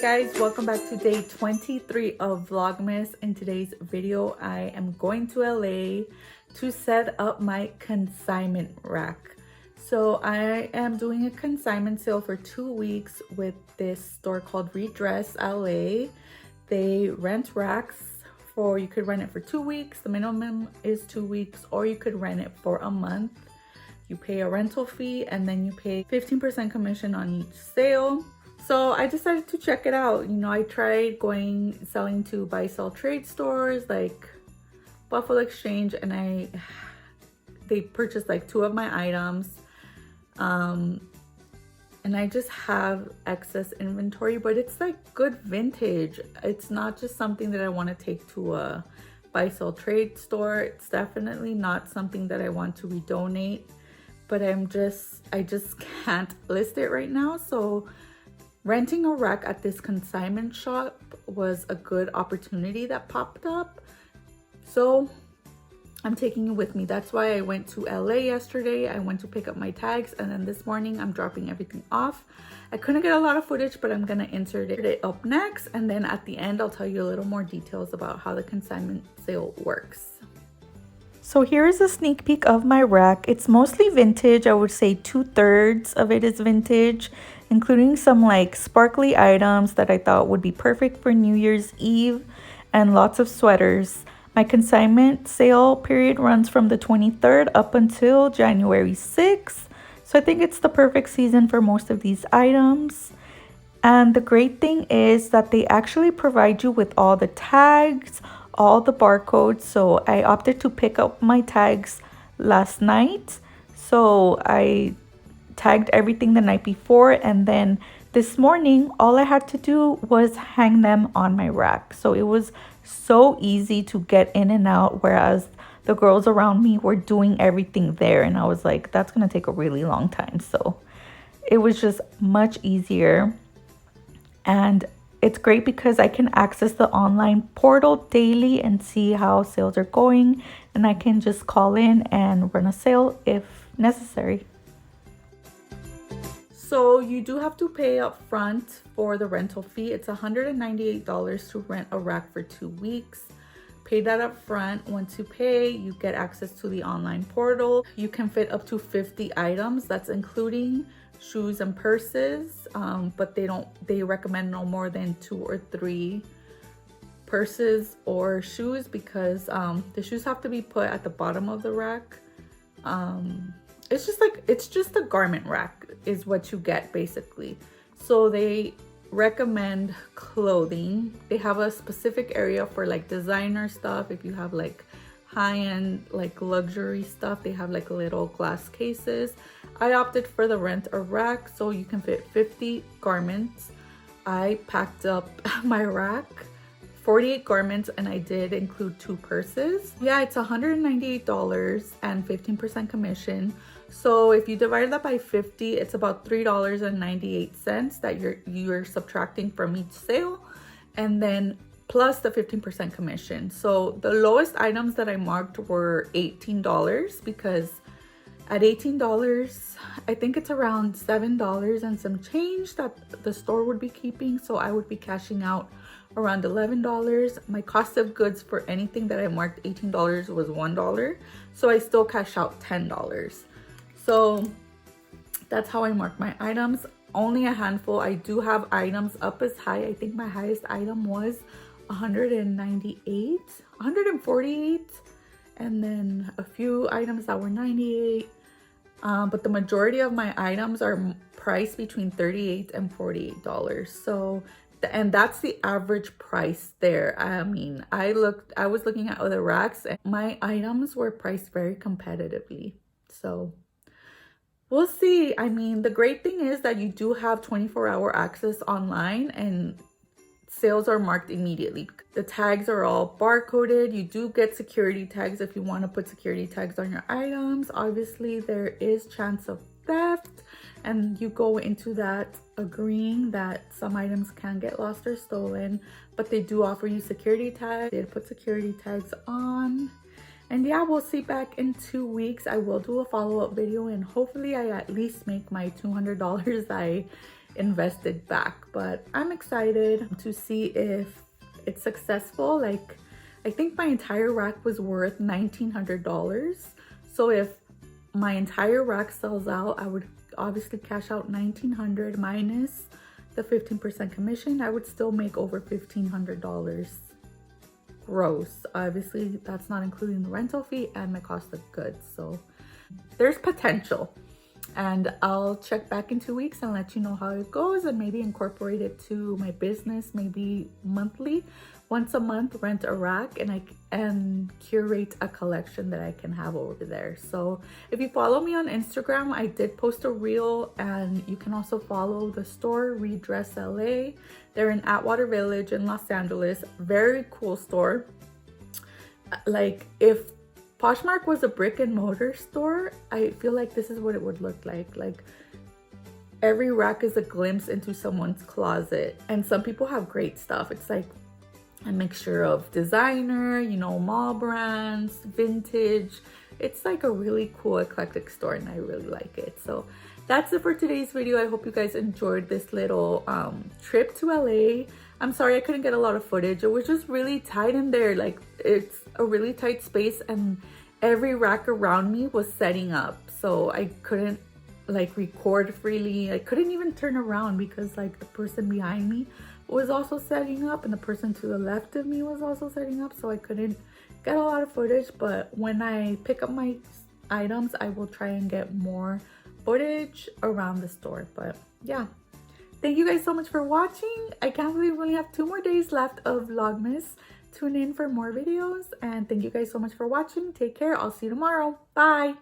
Guys, welcome back to day 23 of Vlogmas. In today's video, I am going to LA to set up my consignment rack. So I am doing a consignment sale for 2 weeks with this store called reDress LA. They rent racks for, you could rent it for 2 weeks. The minimum is 2 weeks, or you could rent it for a month. You pay a rental fee and then you pay 15% commission on each sale. So I decided to check it out. You know, I tried selling to buy sell trade stores like Buffalo Exchange, and they purchased like 2 of my items. And I just have excess inventory, but it's like good vintage. It's not just something that I want to take to a buy sell trade store. It's definitely not something that I want to redonate, but I just can't list it right now. So renting a rack at this consignment shop was a good opportunity that popped up. So I'm taking it with me. That's why I went to LA yesterday. I went to pick up my tags, and then this morning I'm dropping everything off. I couldn't get a lot of footage, but I'm gonna insert it up next, and then at the end I'll tell you a little more details about how the consignment sale works. So here is a sneak peek of my rack. It's mostly vintage. I would say 2/3 of it is vintage, including some like sparkly items that I thought would be perfect for New Year's Eve, and lots of sweaters. My consignment sale period runs from the 23rd up until January 6th. So I think it's the perfect season for most of these items. And the great thing is that they actually provide you with all the tags, all the barcodes. So I opted to pick up my tags last night. So I tagged everything the night before, and then this morning all I had to do was hang them on my rack. So it was so easy to get in and out, whereas the girls around me were doing everything there, and I was like, that's gonna take a really long time. So it was just much easier, and it's great because I can access the online portal daily and see how sales are going, and I can just call in and run a sale if necessary. So you do have to pay up front for the rental fee. It's $198 to rent a rack for 2 weeks. Pay that up front. Once you pay, you get access to the online portal. You can fit up to 50 items. That's including shoes and purses, but they recommend no more than 2 or 3 purses or shoes, because the shoes have to be put at the bottom of the rack. It's just a garment rack is what you get basically. So they recommend clothing. They have a specific area for like designer stuff. If you have like high-end like luxury stuff, they have like little glass cases. I opted for the rent a rack, so you can fit 50 garments. I packed up my rack 48 garments, and I did include 2 purses. Yeah, it's $198 and 15% commission. So if you divide that by 50, it's about $3.98 that you're subtracting from each sale, and then plus the 15% commission. So the lowest items that I marked were $18, because at $18, I think it's around $7 and some change that the store would be keeping. So I would be cashing out around $11. My cost of goods for anything that I marked $18 was $1. So I still cash out $10. So that's how I mark my items. Only a handful. I do have items up as high. I think my highest item was 198, 148, and then a few items that were 98. But the majority of my items are priced between $38 and $48. So, and that's the average price there. I mean, I was looking at other racks, and my items were priced very competitively. So we'll see. I mean, the great thing is that you do have 24-hour access online, and sales are marked immediately. The tags are all barcoded. You do get security tags if you want to put security tags on your items. Obviously, there is chance of theft, and you go into that agreeing that some items can get lost or stolen, but they do offer you security tags. They put security tags on. And yeah, we'll see back in 2 weeks. I will do a follow-up video, and hopefully I at least make my $200 I invested back. But I'm excited to see if it's successful. Like, I think my entire rack was worth $1,900. So if my entire rack sells out, I would obviously cash out $1,900 minus the 15% commission. I would still make over $1,500 gross. Obviously, that's not including the rental fee and my cost of goods. So there's potential. And I'll check back in 2 weeks and let you know how it goes, and maybe incorporate it to my business, maybe monthly, once a month, rent a rack and curate a collection that I can have over there. So if you follow me on Instagram, I did post a reel, and you can also follow the store, reDress LA. They're in Atwater Village in Los Angeles. Very cool store. Like, if Poshmark was a brick and mortar store, I feel like this is what it would look like. Like, every rack is a glimpse into someone's closet, and some people have great stuff. It's like a mixture of designer, you know, mall brands, vintage. It's like a really cool eclectic store, and I really like it. So that's it for today's video. I hope you guys enjoyed this little trip to LA. I'm sorry I couldn't get a lot of footage. It was just really tight in there. Like, it's a really tight space, and every rack around me was setting up. So I couldn't like record freely. I couldn't even turn around because like the person behind me was also setting up, and the person to the left of me was also setting up. So I couldn't get a lot of footage. But when I pick up my items, I will try and get more footage around the store. But yeah, thank you guys so much for watching. I can't believe we only have 2 more days left of Vlogmas. Tune in for more videos, and thank you guys so much for watching. Take care. I'll see you tomorrow. Bye.